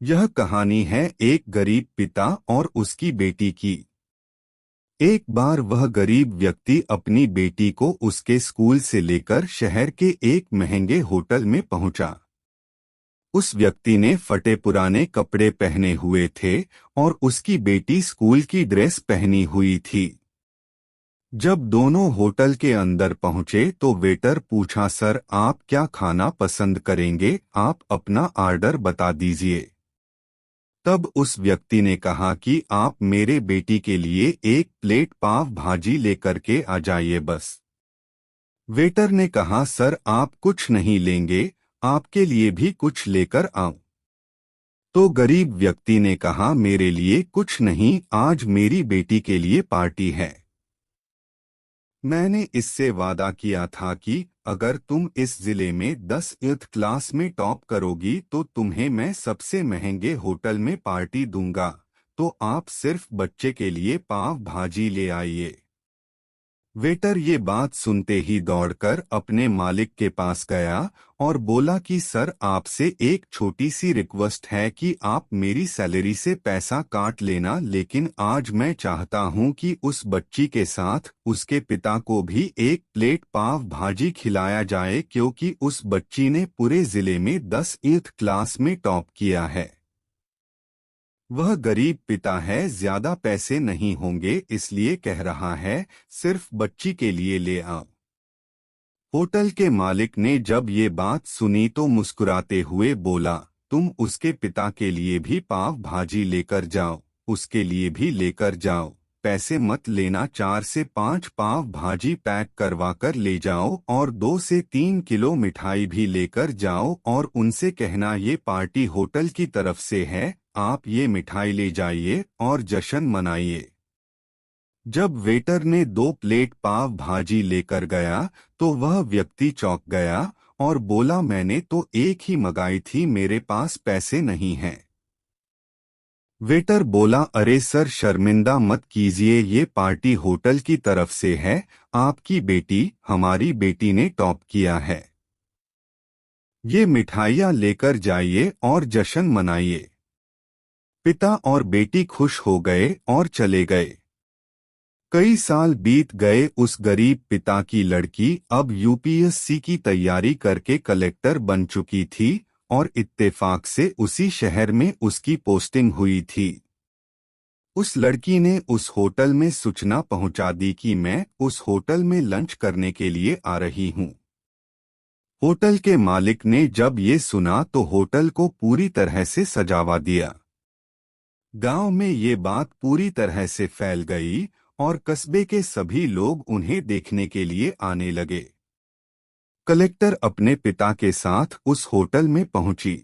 यह कहानी है एक गरीब पिता और उसकी बेटी की। एक बार वह गरीब व्यक्ति अपनी बेटी को उसके स्कूल से लेकर शहर के एक महंगे होटल में पहुंचा। उस व्यक्ति ने फटे पुराने कपड़े पहने हुए थे और उसकी बेटी स्कूल की ड्रेस पहनी हुई थी। जब दोनों होटल के अंदर पहुंचे तो वेटर पूछा, सर आप क्या खाना पसंद करेंगे, आप अपना ऑर्डर बता दीजिए। तब उस व्यक्ति ने कहा कि आप मेरे बेटी के लिए एक प्लेट पाव भाजी लेकर के आ जाइए बस। वेटर ने कहा, सर आप कुछ नहीं लेंगे, आपके लिए भी कुछ लेकर आऊं। तो गरीब व्यक्ति ने कहा, मेरे लिए कुछ नहीं, आज मेरी बेटी के लिए पार्टी है। मैंने इससे वादा किया था कि अगर तुम इस जिले में 10th क्लास में टॉप करोगी तो तुम्हें मैं सबसे महंगे होटल में पार्टी दूंगा, तो आप सिर्फ बच्चे के लिए पाव भाजी ले आइए। वेटर ये बात सुनते ही दौड़कर अपने मालिक के पास गया और बोला कि सर आपसे एक छोटी सी रिक्वेस्ट है कि आप मेरी सैलरी से पैसा काट लेना, लेकिन आज मैं चाहता हूं कि उस बच्ची के साथ उसके पिता को भी एक प्लेट पाव भाजी खिलाया जाए, क्योंकि उस बच्ची ने पूरे जिले में 10th क्लास में टॉप किया है। वह गरीब पिता है, ज्यादा पैसे नहीं होंगे इसलिए कह रहा है, सिर्फ बच्ची के लिए ले आओ। होटल के मालिक ने जब ये बात सुनी तो मुस्कुराते हुए बोला, तुम उसके पिता के लिए भी पाव भाजी लेकर जाओ, उसके लिए भी लेकर जाओ, पैसे मत लेना, 4 से 5 पाव भाजी पैक करवा कर ले जाओ और 2 से 3 किलो मिठाई भी लेकर जाओ और उनसे कहना ये पार्टी होटल की तरफ से है, आप ये मिठाई ले जाइए और जश्न मनाइए। जब वेटर ने 2 प्लेट पाव भाजी लेकर गया तो वह व्यक्ति चौंक गया और बोला, मैंने तो एक ही मंगाई थी, मेरे पास पैसे नहीं हैं। वेटर बोला, अरे सर शर्मिंदा मत कीजिए, ये पार्टी होटल की तरफ से है, आपकी बेटी, हमारी बेटी ने टॉप किया है। ये मिठाइयाँ लेकर जाइए और जश्न मनाइए। पिता और बेटी खुश हो गए और चले गए। कई साल बीत गए। उस गरीब पिता की लड़की अब यूपीएससी की तैयारी करके कलेक्टर बन चुकी थी और इत्तेफाक से उसी शहर में उसकी पोस्टिंग हुई थी। उस लड़की ने उस होटल में सूचना पहुंचा दी कि मैं उस होटल में लंच करने के लिए आ रही हूं। होटल के मालिक ने जब ये सुना तो होटल को पूरी तरह से सजावा दिया। गांव में ये बात पूरी तरह से फैल गई और कस्बे के सभी लोग उन्हें देखने के लिए आने लगे। कलेक्टर अपने पिता के साथ उस होटल में पहुंची।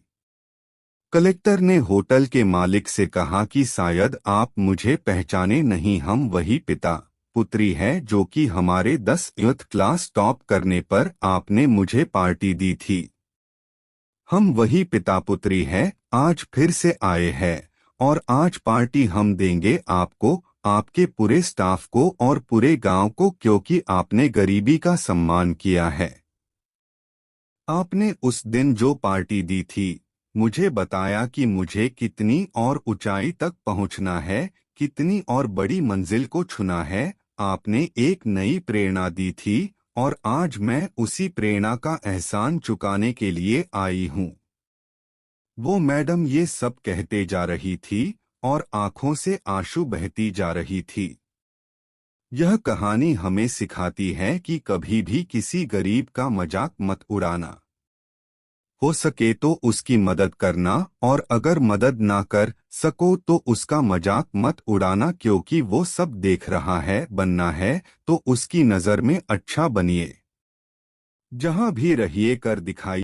कलेक्टर ने होटल के मालिक से कहा कि शायद आप मुझे पहचाने नहीं, हम वही पिता पुत्री है जो कि हमारे 10th क्लास टॉप करने पर आपने मुझे पार्टी दी थी। हम वही पिता पुत्री है, आज फिर से आए हैं और आज पार्टी हम देंगे आपको, आपके पूरे स्टाफ को और पूरे गांव को, क्योंकि आपने गरीबी का सम्मान किया है। आपने उस दिन जो पार्टी दी थी, मुझे बताया कि मुझे कितनी और ऊंचाई तक पहुंचना है, कितनी और बड़ी मंजिल को छूना है। आपने एक नई प्रेरणा दी थी और आज मैं उसी प्रेरणा का एहसान चुकाने के लिए आई हूँ। वो मैडम ये सब कहते जा रही थी और आंखों से आंसू बहती जा रही थी। यह कहानी हमें सिखाती है कि कभी भी किसी गरीब का मजाक मत उड़ाना। हो सके तो उसकी मदद करना और अगर मदद ना कर सको तो उसका मजाक मत उड़ाना, क्योंकि वो सब देख रहा है। बनना है तो उसकी नज़र में अच्छा बनिए। जहां भी रहिए कर दिखाइए।